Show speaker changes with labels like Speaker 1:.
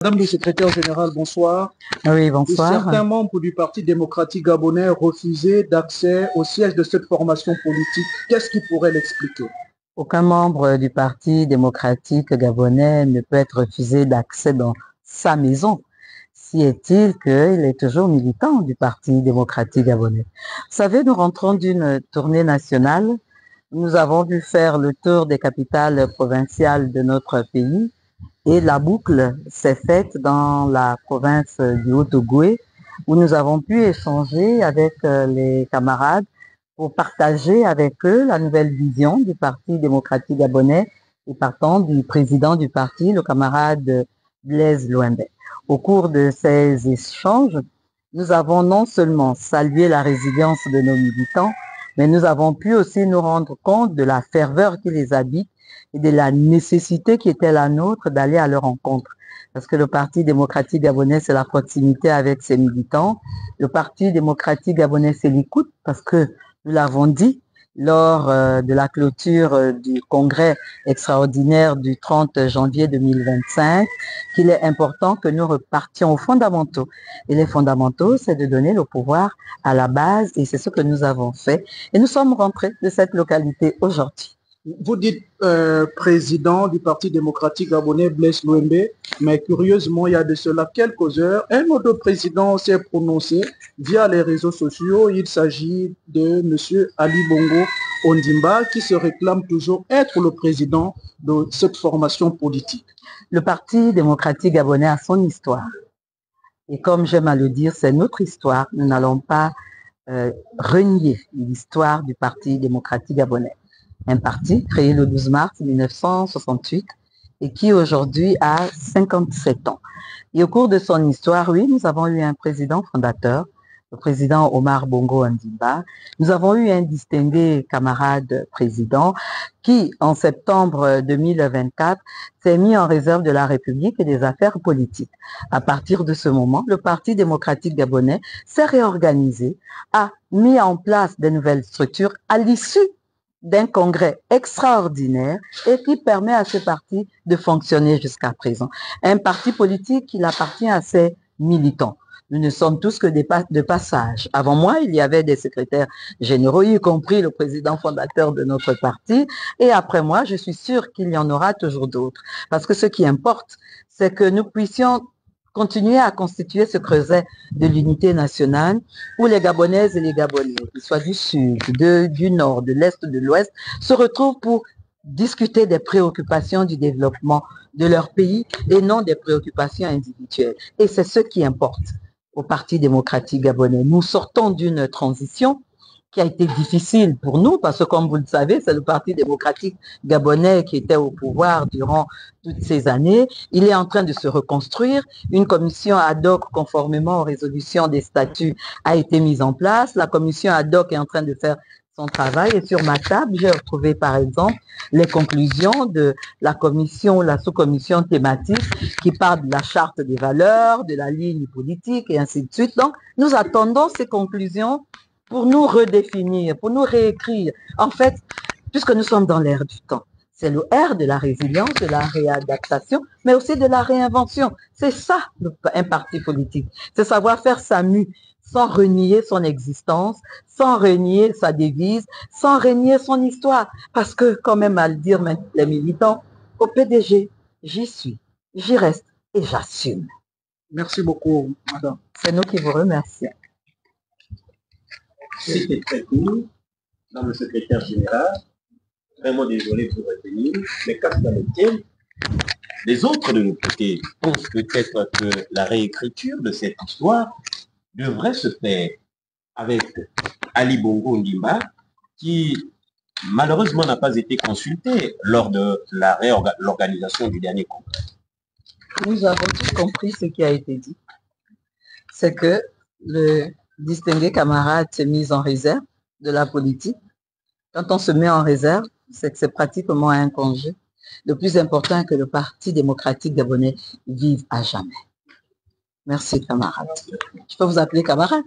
Speaker 1: Madame le secrétaire général, bonsoir.
Speaker 2: Oui,
Speaker 1: Et
Speaker 2: bonsoir.
Speaker 1: certains membres du Parti démocratique gabonais refusaient d'accès au siège de cette formation politique. Qu'est-ce qui pourrait l'expliquer?
Speaker 2: Aucun membre du Parti démocratique gabonais ne peut être refusé d'accès dans sa maison. Si est-il qu'il est toujours militant du Parti démocratique gabonais. Vous savez, nous rentrons d'une tournée nationale. Nous avons dû faire le tour des capitales provinciales de notre pays et la boucle s'est faite dans la province du Haut-Ogooué où nous avons pu échanger avec les camarades pour partager avec eux la nouvelle vision du Parti démocratique gabonais et partant du président du parti, le camarade Blaise Louembé. Au cours de ces échanges, nous avons non seulement salué la résilience de nos militants, mais nous avons pu aussi nous rendre compte de la ferveur qui les habite et de la nécessité qui était la nôtre d'aller à leur rencontre. Parce que le Parti démocratique gabonais, c'est la proximité avec ses militants. Le Parti démocratique gabonais, c'est l'écoute, parce que nous l'avons dit lors de la clôture du congrès extraordinaire du 30 janvier 2025, qu'il est important que nous repartions aux fondamentaux. Et les fondamentaux, c'est de donner le pouvoir à la base, et c'est ce que nous avons fait. Et nous sommes rentrés de cette localité aujourd'hui.
Speaker 1: Vous dites président du Parti démocratique gabonais, Blaise Louembé, mais curieusement, il y a de cela quelques heures, un autre président s'est prononcé via les réseaux sociaux. Il s'agit de M. Ali Bongo Ondimba, qui se réclame toujours être le président de cette formation politique.
Speaker 2: Le Parti démocratique gabonais a son histoire. Et comme j'aime à le dire, c'est notre histoire. Nous n'allons pas renier l'histoire du Parti démocratique gabonais. Un parti créé le 12 mars 1968 et qui aujourd'hui a 57 ans. Et au cours de son histoire, oui, nous avons eu un président fondateur, le président Omar Bongo Ondimba. Nous avons eu un distingué camarade président qui, en septembre 2024, s'est mis en réserve de la République et des affaires politiques. À partir de ce moment, le Parti démocratique gabonais s'est réorganisé, a mis en place de nouvelles structures à l'issue d'un congrès extraordinaire et qui permet à ce parti de fonctionner jusqu'à présent. Un parti politique qui appartient à ses militants. Nous ne sommes tous que de passage. Avant moi, il y avait des secrétaires généraux, y compris le président fondateur de notre parti. Et après moi, je suis sûre qu'il y en aura toujours d'autres. Parce que ce qui importe, c'est que nous puissions continuer à constituer ce creuset de l'unité nationale où les Gabonaises et les Gabonais, qu'ils soient du sud, du nord, de l'est, de l'ouest, se retrouvent pour discuter des préoccupations du développement de leur pays et non des préoccupations individuelles. Et c'est ce qui importe au Parti démocratique gabonais. Nous sortons d'une transition qui a été difficile pour nous parce que, comme vous le savez, c'est le Parti démocratique gabonais qui était au pouvoir durant toutes ces années. Il est en train de se reconstruire. Une commission ad hoc, conformément aux résolutions des statuts, a été mise en place. La commission ad hoc est en train de faire son travail et sur ma table, j'ai retrouvé par exemple les conclusions de la commission, la sous-commission thématique qui parle de la charte des valeurs, de la ligne politique et ainsi de suite. Donc, nous attendons ces conclusions pour nous redéfinir, pour nous réécrire. En fait, puisque nous sommes dans l'ère du temps, c'est le R de la résilience, de la réadaptation, mais aussi de la réinvention. C'est ça, un parti politique. C'est savoir faire sa mue sans renier son existence, sans renier sa devise, sans renier son histoire. Parce que, quand même à le dire les militants, au PDG, j'y suis, j'y reste et j'assume.
Speaker 1: Merci beaucoup, madame.
Speaker 2: C'est nous qui vous remercions.
Speaker 3: C'était très court, dans le secrétaire général. Vraiment désolé pour retenir, mais quand dans le tien, les autres de notre côté pensent peut-être que la réécriture de cette histoire devrait se faire avec Ali Bongo Ondimba, qui malheureusement n'a pas été consulté lors de l'organisation du dernier congrès.
Speaker 2: Nous avons tous compris ce qui a été dit. C'est que le distingué camarade s'est mis en réserve de la politique. Quand on se met en réserve, c'est que c'est pratiquement un congé. Le plus important est que le Parti démocratique gabonais vive à jamais. Merci, camarade. Je peux vous appeler camarade?